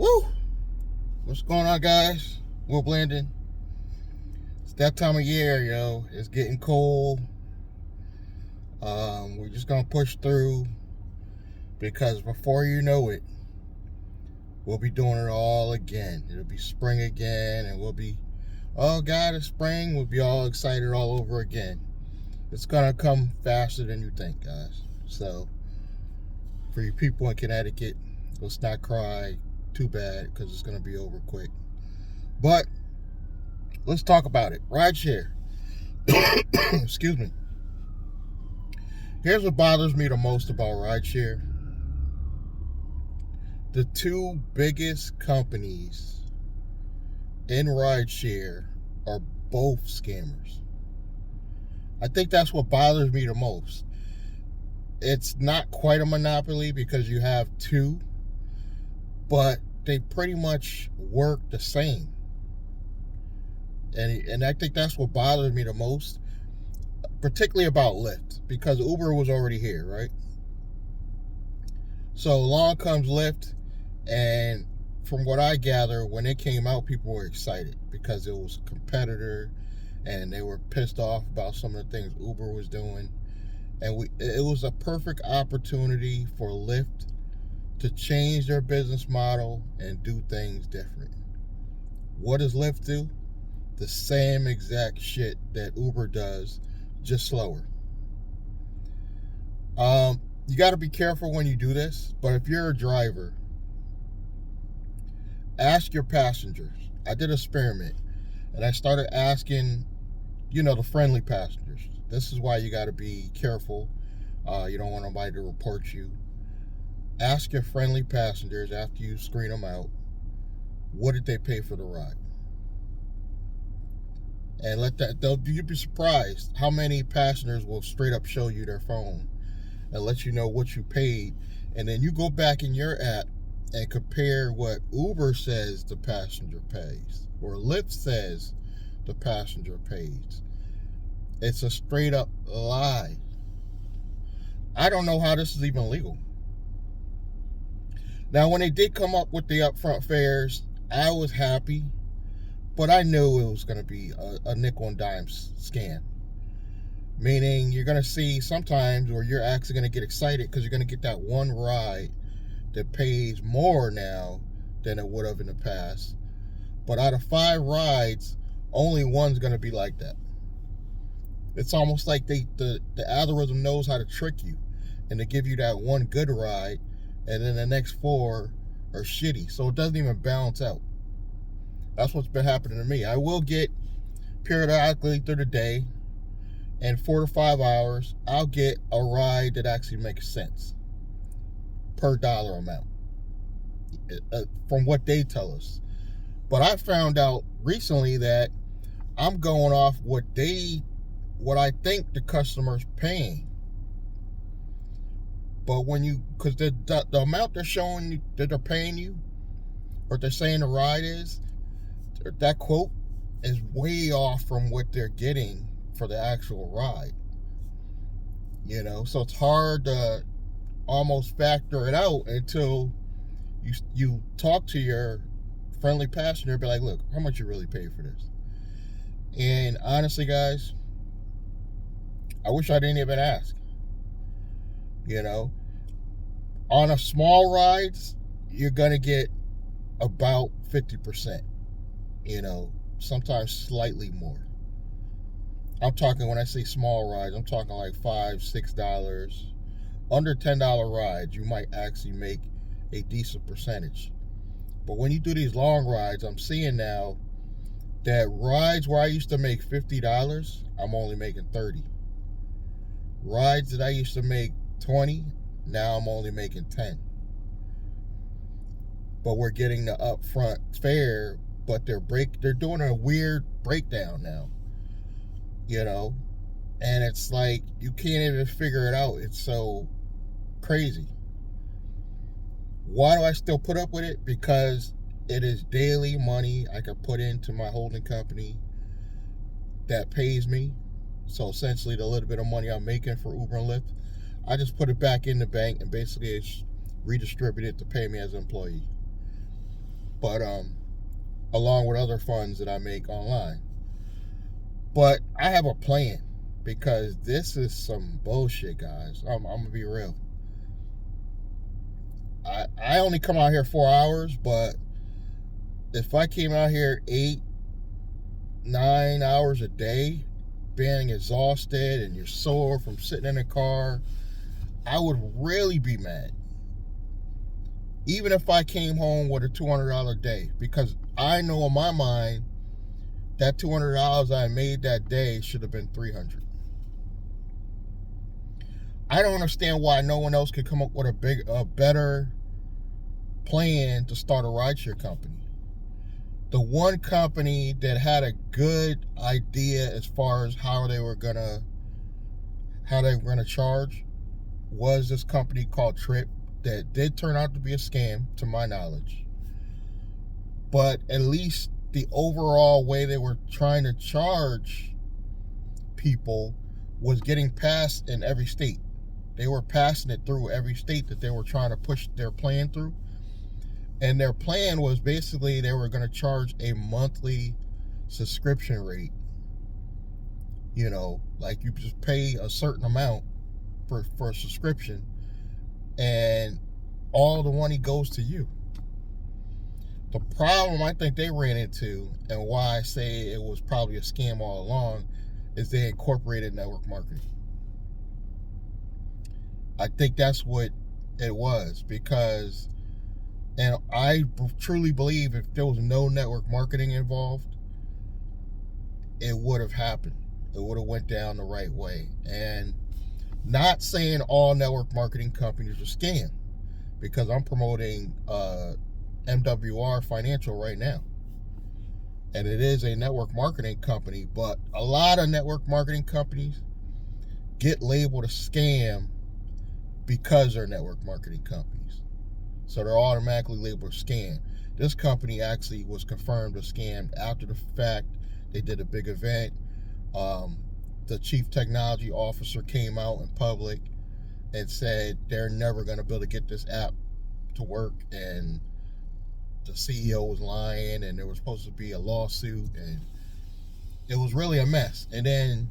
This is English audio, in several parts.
Woo! What's going on, guys? Will Blandon. It's that time of year, yo. It's getting cold. We're just gonna push through because before you know it, we'll be doing it all again. It'll be spring again, and we'll be, oh God, it's spring. We'll be all excited all over again. It's gonna come faster than you think, guys. So, for you people in Connecticut, let's not cry too bad because it's gonna be over quick. But let's talk about it. Rideshare. Excuse me. Here's what bothers me the most about rideshare. The two biggest companies in rideshare are both scammers. I think that's what bothers me the most. It's not quite a monopoly because you have two, but they pretty much work the same. And I think that's what bothers me the most, particularly about Lyft, because Uber was already here, right? So along comes Lyft, and from what I gather, when it came out, people were excited because it was a competitor, and they were pissed off about some of the things Uber was doing. And it was a perfect opportunity for Lyft to change their business model and do things different. What does Lyft do? The same exact shit that Uber does, just slower. You got to be careful when you do this, but if you're a driver, ask your passengers. I did an experiment, and I started asking, the friendly passengers. This is why you got to be careful. You don't want nobody to report you. Ask your friendly passengers after you screen them out, what did they pay for the ride? And you'd be surprised how many passengers will straight up show you their phone and let you know what you paid. And then you go back in your app and compare what Uber says the passenger pays or Lyft says the passenger pays. It's a straight up lie. I don't know how this is even legal. Now, when they did come up with the upfront fares, I was happy. But I knew it was going to be a nickel and dime scam. Meaning you're going to see sometimes where you're actually going to get excited because you're going to get that one ride that pays more now than it would have in the past. But out of 5 rides, only one's going to be like that. It's almost like the algorithm knows how to trick you and to give you that one good ride, and then the next 4 are shitty. So it doesn't even balance out. That's what's been happening to me. I will get periodically through the day, and 4 to 5 hours, I'll get a ride that actually makes sense per dollar amount from what they tell us. But I found out recently that I'm going off what I think the customer's paying. But because the amount they're showing you, that they're paying you, or they're saying the ride is, that quote is way off from what they're getting for the actual ride. So it's hard to almost factor it out until you talk to your friendly passenger and be like, look, how much you really pay for this? And honestly, guys, I wish I didn't even ask. On a small rides, you're gonna get about 50%. Sometimes slightly more. I'm talking, when I say small rides, I'm talking like $5, $6. Under $10 rides, you might actually make a decent percentage. But when you do these long rides, I'm seeing now that rides where I used to make $50, I'm only making $30. Rides that I used to make $20, now I'm only making $10. But we're getting the upfront fare, but they're doing a weird breakdown now, and it's like you can't even figure it out. It's so crazy. Why do I still put up with it? Because it is daily money I can put into my holding company that pays me. So essentially, the little bit of money I'm making for Uber and Lyft, I just put it back in the bank, and basically it's redistributed to pay me as an employee. but along with other funds that I make online. But I have a plan because this is some bullshit, guys. I'm gonna be real. I only come out here 4 hours, but if I came out here 8, 9 hours a day, being exhausted and you're sore from sitting in a car, I would really be mad. Even if I came home with a $200 day, because I know in my mind that $200 I made that day should have been $300. I don't understand why no one else could come up with a better plan to start a rideshare company. The one company that had a good idea as far as how they were gonna charge was this company called Trip, that did turn out to be a scam to my knowledge. But at least the overall way they were trying to charge people was getting passed in every state. They were passing it through every state that they were trying to push their plan through. And their plan was basically they were going to charge a monthly subscription rate. You know, like you just pay a certain amount for a subscription, and all the money goes to you. The problem I think they ran into, and why I say it was probably a scam all along, is they incorporated network marketing. I think that's what it was, because, and I truly believe if there was no network marketing involved, it would have happened. It would have went down the right way. And not saying all network marketing companies are scam, because I'm promoting MWR Financial right now, and it is a network marketing company. But a lot of network marketing companies get labeled a scam because they're network marketing companies, so they're automatically labeled a scam. This company actually was confirmed a scam after the fact. They did a big event. The chief technology officer came out in public and said they're never going to be able to get this app to work, and the CEO was lying, and there was supposed to be a lawsuit, and it was really a mess. And then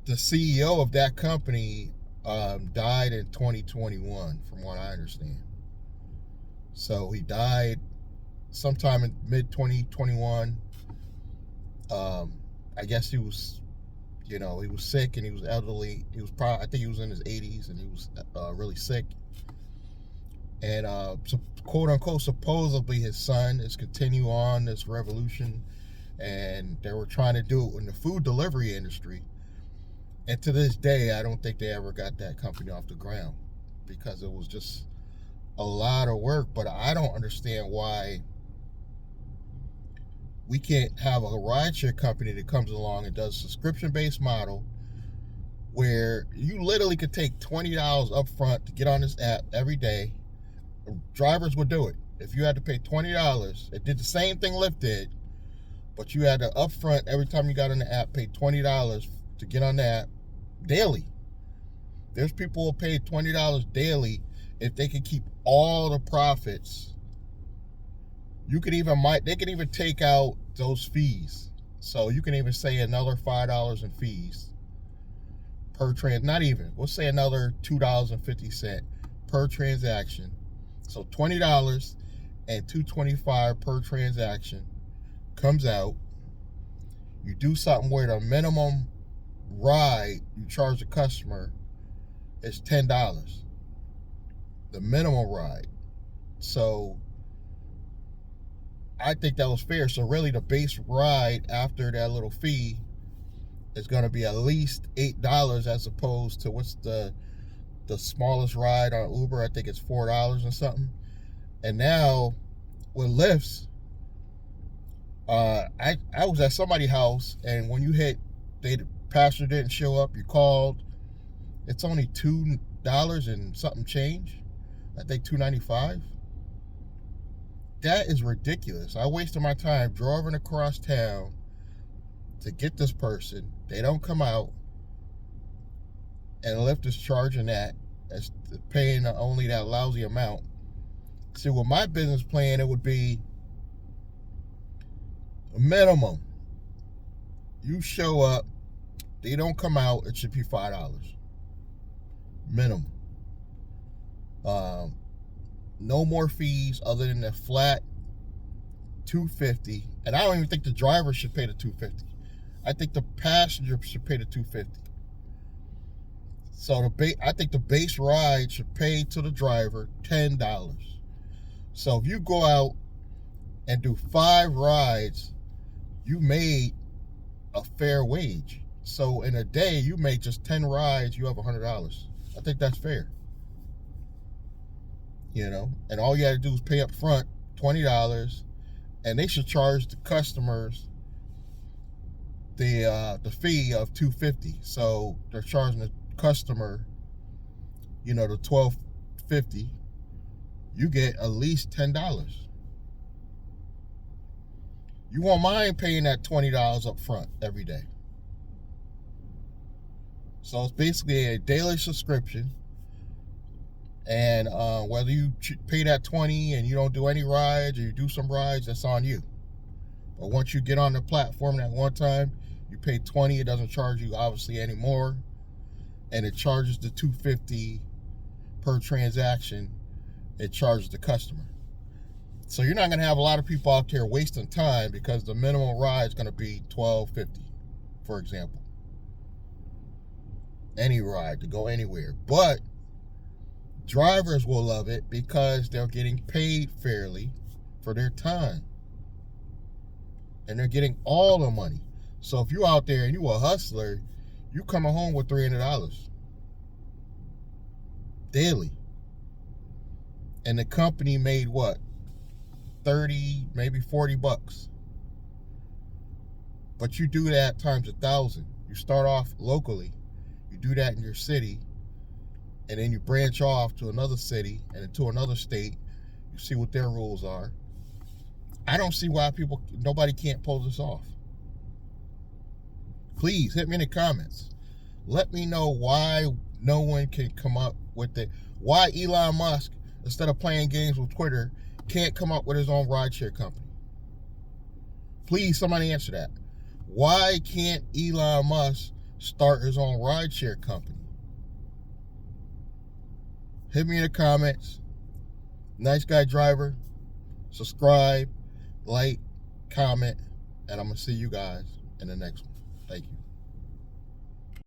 the CEO of that company died in 2021, from what I understand. So he died sometime in mid 2021. I guess he was, he was sick, and he was elderly. He was probably, I think he was in his 80s, and he was really sick. And so, quote unquote, supposedly his son is continuing on this revolution, and they were trying to do it in the food delivery industry. And to this day, I don't think they ever got that company off the ground, because it was just a lot of work. But I don't understand why we can't have a rideshare company that comes along and does a subscription-based model where you literally could take $20 up front to get on this app every day. Drivers would do it. If you had to pay $20, it did the same thing Lyft did, but you had to upfront every time you got on the app, pay $20 to get on the app daily. There's people who pay $20 daily if they can keep all the profits. They could even take out those fees. So you can even say another $5 in fees per not even. We'll say another $2.50 per transaction. So $20 and $2.25 per transaction comes out. You do something where the minimum ride you charge the customer is $10. The minimum ride. So I think that was fair. So really the base ride after that little fee is going to be at least $8, as opposed to what's the smallest ride on Uber. I think it's $4 or something. And now with Lyfts, I was at somebody's house, and when you hit, the passenger didn't show up, you called, it's only $2 and something change. I think $2.95. That is ridiculous. I wasted my time driving across town to get this person. They don't come out, and Lyft is charging that, as paying only that lousy amount. See, with my business plan, it would be a minimum. You show up, they don't come out, it should be $5 minimum. No more fees other than the flat $250, and I don't even think the driver should pay the $250. I think the passenger should pay the $250. So I think the base ride should pay to the driver $10. So if you go out and do 5 rides, you made a fair wage. So in a day, you make just 10 rides, you have $100. I think that's fair. And all you got to do is pay up front $20, and they should charge the customers the fee of $250. So they're charging the customer, the $12.50. You get at least $10. You won't mind paying that $20 up front every day. So it's basically a daily subscription, and whether you pay that $20 and you don't do any rides, or you do some rides, that's on you. But once you get on the platform that one time, you pay $20. It doesn't charge you obviously anymore, and it charges the $250 per transaction. It charges the customer. So you're not going to have a lot of people out there wasting time, because the minimum ride is going to be $12.50, for example. Any ride to go anywhere. But drivers will love it because they're getting paid fairly for their time, and they're getting all the money. So if you're out there and you're a hustler, you coming home with $300 daily, and the company made what, 30, maybe $40. But you do that times 1,000. You start off locally, you do that in your city, and then you branch off to another city and to another state. You see what their rules are. I don't see why nobody can't pull this off. Please hit me in the comments. Let me know why no one can come up with it. Why Elon Musk, instead of playing games with Twitter, can't come up with his own rideshare company. Please, somebody answer that. Why can't Elon Musk start his own rideshare company? Hit me in the comments. Nice guy driver. Subscribe, like, comment, and I'm going to see you guys in the next one. Thank you.